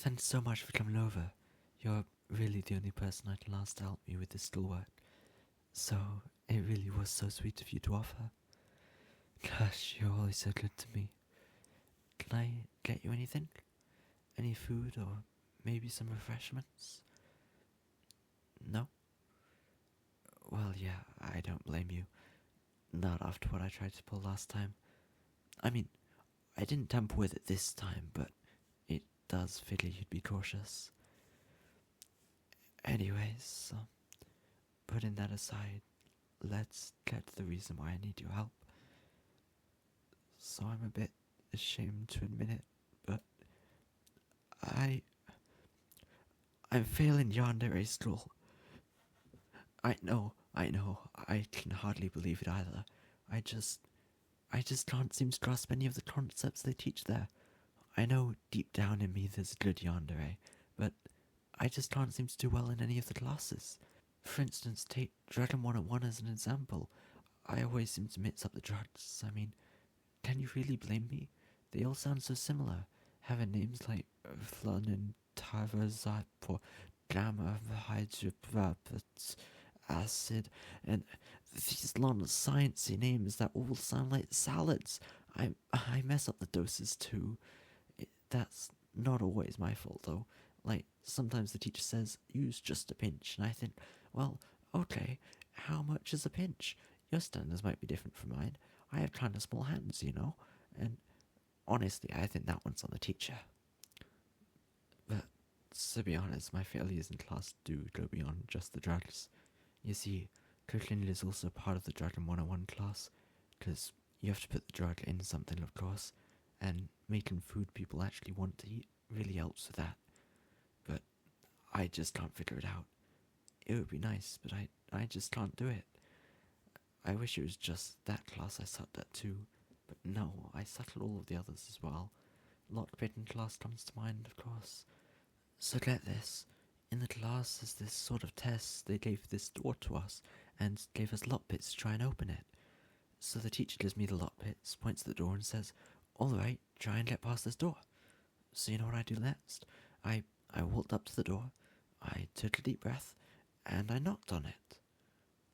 Thanks so much for coming over. You're really the only person I can ask to help me with this schoolwork. So, it really was so sweet of you to offer. Gosh, you're always so good to me. Can I get you anything? Any food or maybe some refreshments? No? Well, yeah, I don't blame you. Not after what I tried to pull last time. I mean, I didn't tamper with it this time, but it does figure you'd be cautious. Anyways, putting that aside, let's get to the reason why I need your help. So I'm a bit ashamed to admit it, but I... I'm failing Yandere school. I know, I can hardly believe it either. I just can't seem to grasp any of the concepts they teach there. I know deep down in me there's good Yandere, but I just can't seem to do well in any of the classes. For instance, take Dragon 101 as an example. I always seem to mix up the drugs. I mean, can you really blame me? They all sound so similar, having names like Flun and Tarazap or Gamma Hydroprobate Acid, and these long sciencey names that all sound like salads. I mess up the doses too. That's not always my fault though. Like, sometimes the teacher says, use just a pinch, and I think, well, okay, how much is a pinch? Your standards might be different from mine. I have kind of small hands, you know? And honestly, I think that one's on the teacher. But to be honest, my failures in class do go beyond just the drugs. You see, cooking is also part of the Dragon 101 class, because you have to put the drug in something, of course, and making food people actually want to eat really helps with that. But I just can't figure it out. It would be nice, but I just can't do it. I wish it was just that class I sucked at too, but no, I suck at all of the others as well. Lockpicking class comes to mind, of course. So get this. In the class, there's this sort of test. They gave this door to us and gave us lockpicks to try and open it. So the teacher gives me the lockpicks, points at the door and says, alright, try and get past this door. So you know what I do next? I walked up to the door, I took a deep breath, and I knocked on it.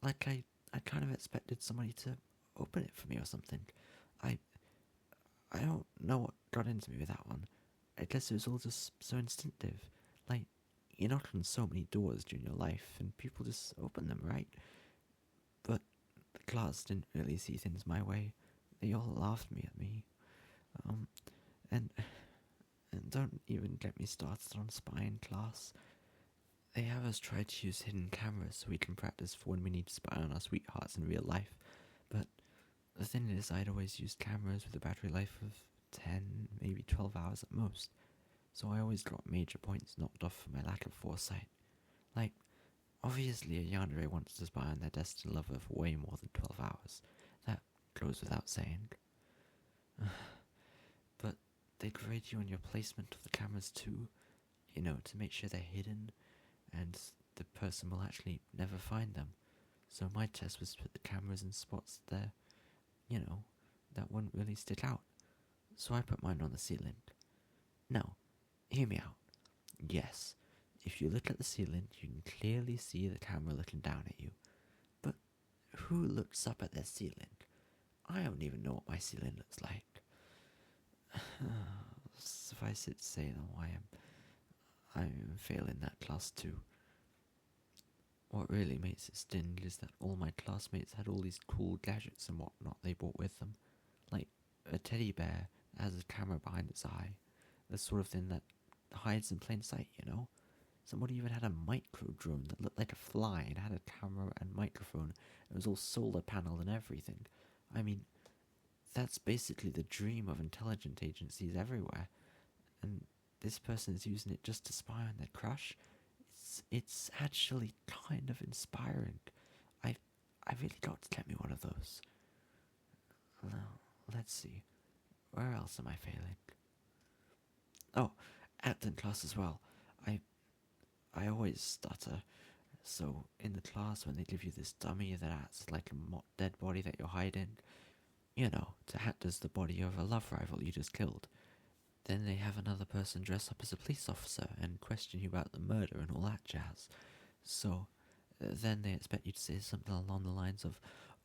Like I kind of expected somebody to open it for me or something. I don't know what got into me with that one. I guess it was all just so instinctive. Like, you knock on so many doors during your life, and people just open them, right? But the class didn't really see things my way. They all laughed at me. And don't even get me started on spying class. They have us try to use hidden cameras so we can practice for when we need to spy on our sweethearts in real life. But the thing is, I'd always used cameras with a battery life of 10, maybe 12 hours at most. So I always got major points knocked off for my lack of foresight. Like, obviously a yandere wants to spy on their destined lover for way more than 12 hours. That goes without saying. But they grade you on your placement of the cameras too, you know, to make sure they're hidden and the person will actually never find them. So my test was to put the cameras in spots there, you know, that wouldn't really stick out. So I put mine on the ceiling. Now, hear me out. Yes, if you look at the ceiling, you can clearly see the camera looking down at you. But who looks up at their ceiling? I don't even know what my ceiling looks like. Suffice it to say, though, I'm failing that class too. What really makes it sting is that all my classmates had all these cool gadgets and whatnot they brought with them. Like a teddy bear that has a camera behind its eye. The sort of thing that hides in plain sight, you know? Somebody even had a micro drone that looked like a fly and had a camera and microphone. It was all solar panel and everything. I mean, that's basically the dream of intelligence agencies everywhere. And this person is using it just to spy on their crush. It's actually kind of inspiring. I really got to get me one of those. Well, let's see. Where else am I failing? Oh, acting class as well. I always stutter. So in the class, when they give you this dummy that acts like a mock dead body that you're hiding, you know, to act as the body of a love rival you just killed, Then they have another person dress up as a police officer and question you about the murder and all that jazz. So, then they expect you to say something along the lines of,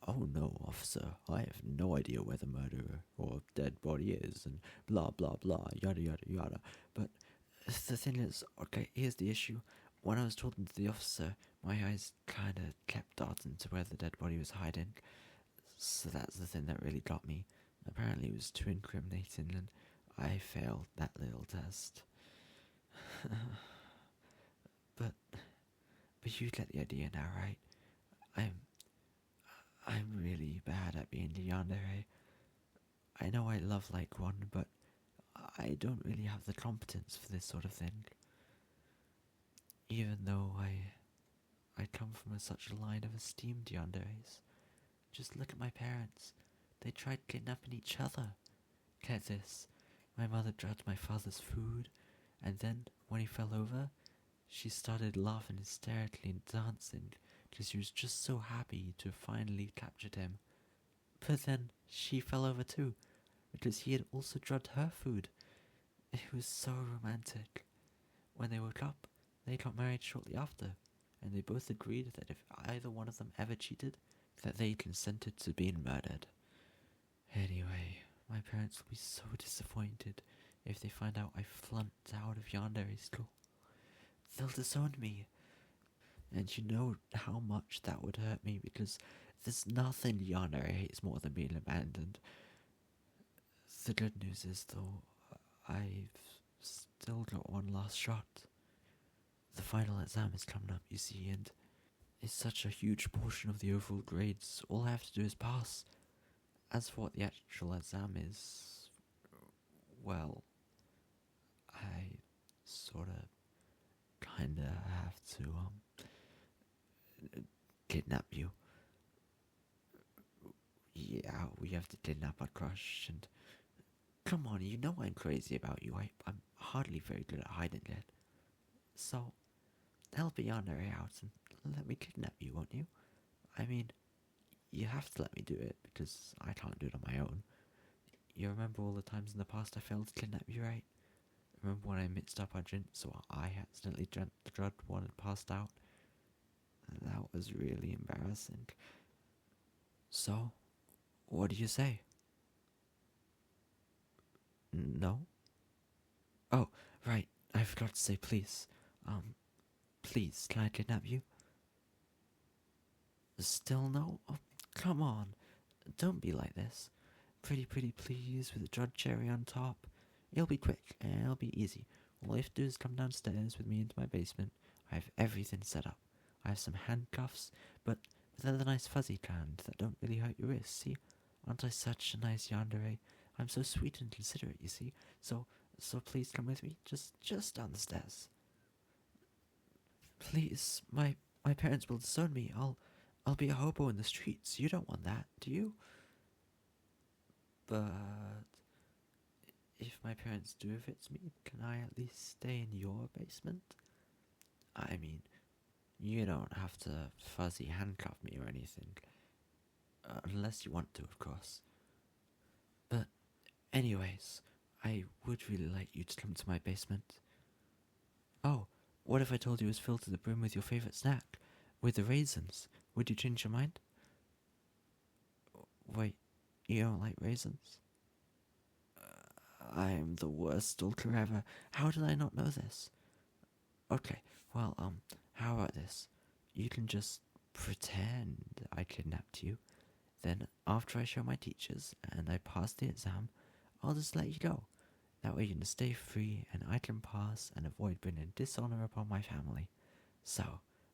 "Oh no, officer, I have no idea where the murderer or dead body is," and blah blah blah, yada yada yada. But the thing is, okay, here's the issue. When I was talking to the officer, my eyes kinda kept darting to where the dead body was hiding. So that's the thing that really got me. Apparently it was too incriminating and I failed that little test. but but you get the idea now, right? I'm I'm really bad at being the yandere. I know I love like one, but I don't really have the competence for this sort of thing. Even though I come from such a line of esteemed yanderes. Just look at my parents. They tried kidnapping each other. Get this. My mother drugged my father's food, and then, when he fell over, she started laughing hysterically and dancing because she was just so happy to have finally captured him. But then she fell over too, because he had also drugged her food. It was so romantic. When they woke up, they got married shortly after, and they both agreed that if either one of them ever cheated, that they consented to being murdered. Anyway, my parents will be so disappointed if they find out I flunked out of Yandere school. They'll disown me. And you know how much that would hurt me, because there's nothing Yandere hates more than being abandoned. The good news is, though, I've still got one last shot. The final exam is coming up, you see, and it's such a huge portion of the overall grades. All I have to do is pass. As for what the actual exam is, well, I sorta kinda have to kidnap you. Yeah, we have to kidnap our crush, and come on, you know I'm crazy about you. I'm hardly very good at hiding it. So, help Yandere out and let me kidnap you, won't you? I mean, you have to let me do it, because I can't do it on my own. You remember all the times in the past I failed to kidnap you, right? Remember when I mixed up our drinks so I accidentally drugged one and passed out? That was really embarrassing. So, what do you say? No? Oh, right, I forgot to say please. Please, can I kidnap you? Still no? Oh, come on. Don't be like this. Pretty please with a drugged cherry on top. It'll be quick and it'll be easy. All you have to do is come downstairs with me into my basement. I have everything set up. I have some handcuffs, but they're the nice fuzzy kind that don't really hurt your wrists, see? Aren't I such a nice yandere? I'm so sweet and considerate, you see? So please come with me, just down the stairs. Please, my parents will disown me. I'll be a hobo in the streets. You don't want that, do you? But if my parents do evict me, can I at least stay in your basement? I mean, you don't have to fuzzy handcuff me or anything. Unless you want to, of course. But, anyways, I would really like you to come to my basement. Oh, what if I told you it was filled to the brim with your favourite snack? With the raisins? Would you change your mind? Wait, you don't like raisins? I'm the worst stalker ever. How did I not know this? Okay, well, how about this? You can just pretend I kidnapped you. Then, after I show my teachers and I pass the exam, I'll just let you go. That way you can stay free and I can pass and avoid bringing dishonor upon my family. So,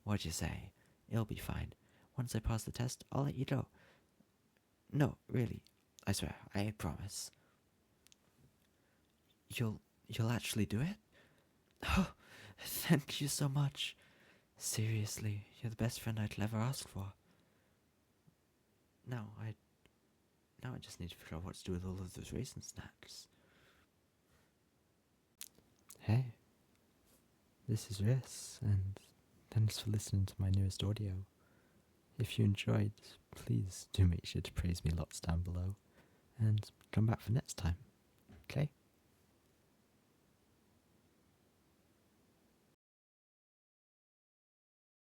what'd you say? It'll be fine. Once I pass the test, I'll let you go. No, really. I swear, I promise. You'll actually do it? Oh, thank you so much. Seriously, you're the best friend I could ever ask for. Now I just need to figure out what to do with all of those raisin snacks. Hey, this is Rhys, and thanks for listening to my newest audio. If you enjoyed, please do make sure to praise me lots down below, and come back for next time, okay?